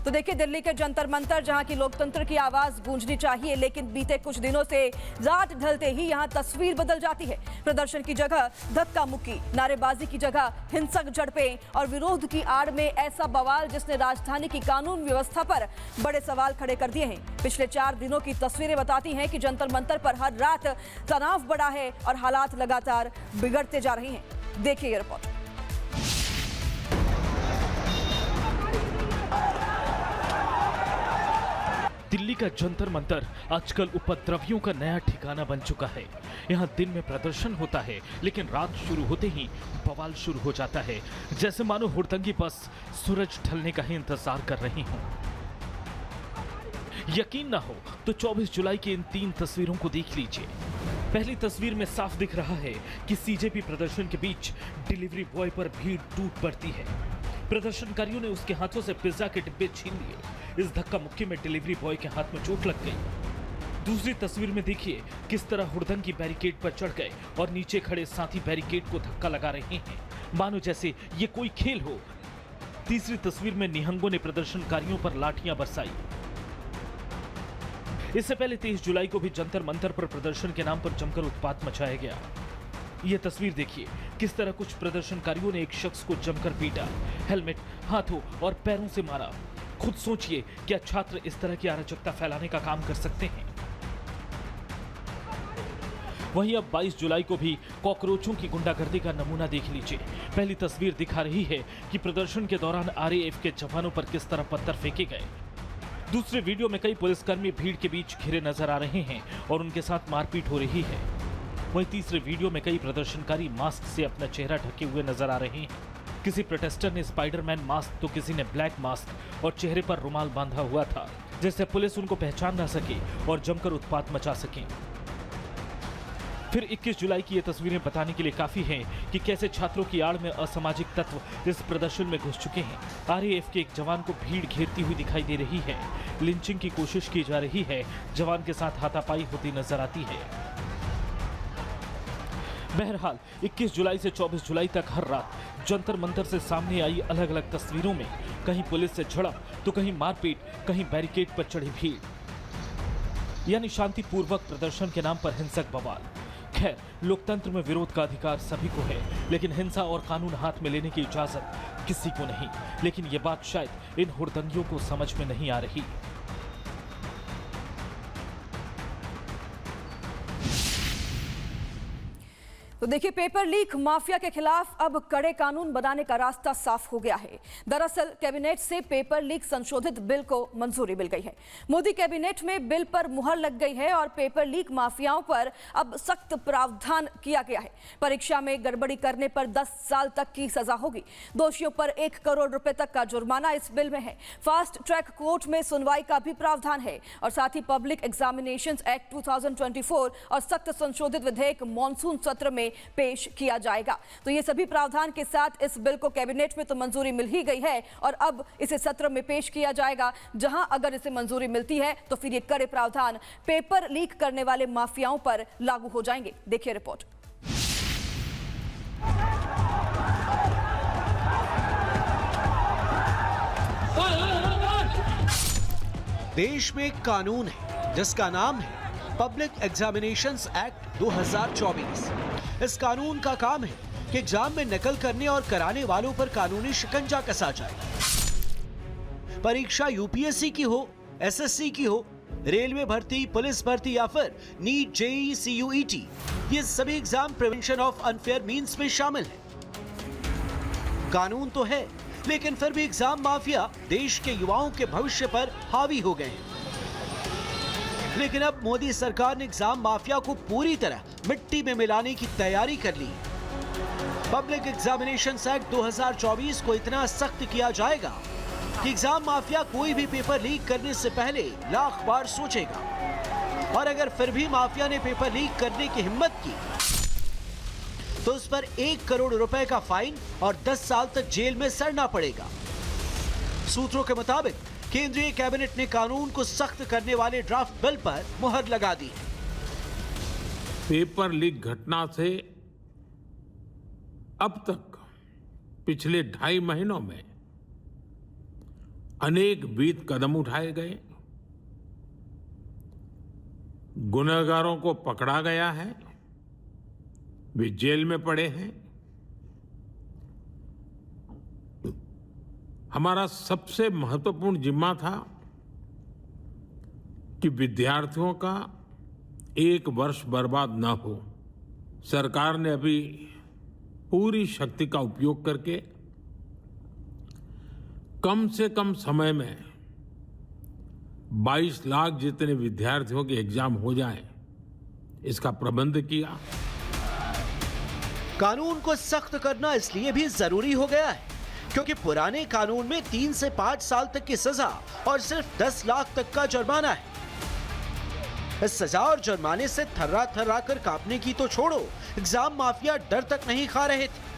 तो देखिए, दिल्ली के जंतर मंतर, जहां की लोकतंत्र की आवाज गूंजनी चाहिए, लेकिन बीते कुछ दिनों से रात ढलते ही यहां तस्वीर बदल जाती है। प्रदर्शन की जगह धक्का मुक्की, नारेबाजी की जगह हिंसक झड़पें और विरोध की आड़ में ऐसा बवाल जिसने राजधानी की कानून व्यवस्था पर बड़े सवाल खड़े कर दिए हैं। पिछले 4 दिनों की तस्वीरें बताती हैं कि जंतर मंतर पर हर रात तनाव बढ़ा है और हालात लगातार बिगड़ते जा रहे हैं। देखिए ये रिपोर्ट। दिल्ली का जंतर मंतर आजकल उपद्रवियों का नया ठिकाना बन चुका है। यहाँ दिन में प्रदर्शन होता है, लेकिन रात शुरू होते ही बवाल शुरू हो जाता है, जैसे मानो हुड़दंगी बस सूरज ढलने का ही इंतजार कर रही हूँ। यकीन ना हो तो 24 जुलाई की इन 3 तस्वीरों को देख लीजिए। पहली तस्वीर में साफ दिख रहा है कि सीजेपी प्रदर्शन के बीच डिलीवरी बॉय पर भीड़ टूट पड़ती है। प्रदर्शनकारियों ने उसके हाथों से पिज्जा के डिब्बे छीन लिए। इस धक्का मुक्की में डिलीवरी बॉय के हाथ में चोट लग गई। दूसरी तस्वीर में देखिए किस तरह हुड़दंगी बैरिकेड पर चढ़ गए और नीचे खड़े साथी बैरिकेड को धक्का लगा रहे हैं, मानो जैसे ये कोई खेल हो। तीसरी तस्वीर में निहंगों ने प्रदर्शनकारियों पर लाठियां बरसाई। इससे पहले 23 जुलाई को भी जंतर मंतर पर प्रदर्शन के नाम पर जमकर उत्पात मचाया गया। यह तस्वीर देखिए किस तरह कुछ प्रदर्शनकारियों ने एक शख्स को जमकर पीटा, हेलमेट हाथों और पैरों से मारा। खुद सोचिए, क्या छात्र इस तरह की अराजकता फैलाने का काम कर सकते हैं? वहीं अब 22 जुलाई को भी कॉकरोचों की गुंडागर्दी का नमूना देख लीजिए। पहली तस्वीर दिखा रही है कि प्रदर्शन के दौरान आरएएफ के जवानों पर किस तरह पत्थर फेंके गए। दूसरे वीडियो में कई पुलिसकर्मी भीड़ के बीच घिरे नजर आ रहे हैं और उनके साथ मारपीट हो रही है। वहीं तीसरे वीडियो में कई प्रदर्शनकारी मास्क से अपना चेहरा ढके हुए नजर आ रहे हैं। किसी प्रोटेस्टर ने स्पाइडरमैन मास्क तो किसी ने ब्लैक मास्क और चेहरे पर रुमाल बांधा हुआ था, जिससे पुलिस उनको पहचान ना सके और जमकर उत्पात मचा सके। फिर 21 जुलाई की ये तस्वीरें बताने के लिए काफी हैं कि कैसे छात्रों की आड़ में असामाजिक तत्व इस प्रदर्शन में घुस चुके हैं। आरएएफ के एक जवान को भीड़ घेरती हुई दिखाई दे रही है। लिंचिंग की कोशिश की जा रही है। जवान के साथ हाथापाई होती नजर आती है। बहरहाल 21 जुलाई से 24 जुलाई तक हर रात जंतर मंतर से सामने आई अलग अलग तस्वीरों में कहीं पुलिस से झड़प तो कहीं मारपीट, कहीं बैरिकेड पर चढ़ी भीड़, यानी शांतिपूर्वक प्रदर्शन के नाम पर हिंसक बवाल। खैर, लोकतंत्र में विरोध का अधिकार सभी को है, लेकिन हिंसा और कानून हाथ में लेने की इजाजत किसी को नहीं। लेकिन ये बात शायद इन हुड़दंगियों को समझ में नहीं आ रही। तो देखिए, पेपर लीक माफिया के खिलाफ अब कड़े कानून बनाने का रास्ता साफ हो गया है। दरअसल कैबिनेट से पेपर लीक संशोधित बिल को मंजूरी मिल गई है। मोदी कैबिनेट में बिल पर मुहर लग गई है और पेपर लीक माफियाओं पर अब सख्त प्रावधान किया गया है। परीक्षा में गड़बड़ी करने पर 10 साल तक की सजा होगी। दोषियों पर 1 करोड़ रुपए तक का जुर्माना इस बिल में है। फास्ट ट्रैक कोर्ट में सुनवाई का भी प्रावधान है और साथ ही पब्लिक एग्जामिनेशंस एक्ट 2024 और सख्त संशोधित विधेयक मॉनसून सत्र में पेश किया जाएगा। तो ये सभी प्रावधान के साथ इस बिल को कैबिनेट में तो मंजूरी मिल ही गई है और अब इसे सत्र में पेश किया जाएगा, जहां अगर इसे मंजूरी मिलती है तो फिर ये कड़े प्रावधान पेपर लीक करने वाले माफियाओं पर लागू हो जाएंगे। देखिए रिपोर्ट। देश में एक कानून है जिसका नाम है पब्लिक एग्जामिनेशंस एक्ट 2024। इस कानून का काम है कि एग्जाम में नकल करने और कराने वालों पर कानूनी शिकंजा कसा जाए। परीक्षा यूपीएससी की हो, एसएससी की हो, रेलवे भर्ती, पुलिस भर्ती या फिर नीट, जेईई, सीयूईटी, ये सभी exam prevention of unfair means में शामिल है। कानून तो है, लेकिन फिर भी एग्जाम माफिया देश के युवाओं के भविष्य पर हावी हो गए हैं। लेकिन अब मोदी सरकार ने एग्जाम माफिया को पूरी तरह मिट्टी में मिलाने की तैयारी कर ली। पब्लिक एग्जामिनेशंस एक्ट 2024 को इतना सख्त किया जाएगा कि एग्जाम माफिया कोई भी पेपर लीक करने से पहले लाख बार सोचेगा और अगर फिर भी माफिया ने पेपर लीक करने की हिम्मत की तो उस पर 1 करोड़ रुपए का फाइन और 10 साल तक जेल में सड़ना पड़ेगा। सूत्रों के मुताबिक केंद्रीय कैबिनेट ने कानून को सख्त करने वाले ड्राफ्ट बिल पर मुहर लगा दी है। पेपर लीक घटना से अब तक पिछले 2.5 महीनों में अनेक विध कदम उठाए गए, गुनहगारों को पकड़ा गया है, वे जेल में पड़े हैं। हमारा सबसे महत्वपूर्ण जिम्मा था कि विद्यार्थियों का एक वर्ष बर्बाद न हो। सरकार ने अभी पूरी शक्ति का उपयोग करके कम से कम समय में 22 लाख जितने विद्यार्थियों के एग्जाम हो जाए, इसका प्रबंध किया। कानून को सख्त करना इसलिए भी जरूरी हो गया है क्योंकि पुराने कानून में 3 से 5 साल तक की सजा और सिर्फ 10 लाख तक का जुर्माना है। इस सजा और जुर्माने से थर्रा थर्रा कर कांपने की तो छोड़ो, एग्जाम माफिया डर तक नहीं खा रहे थे।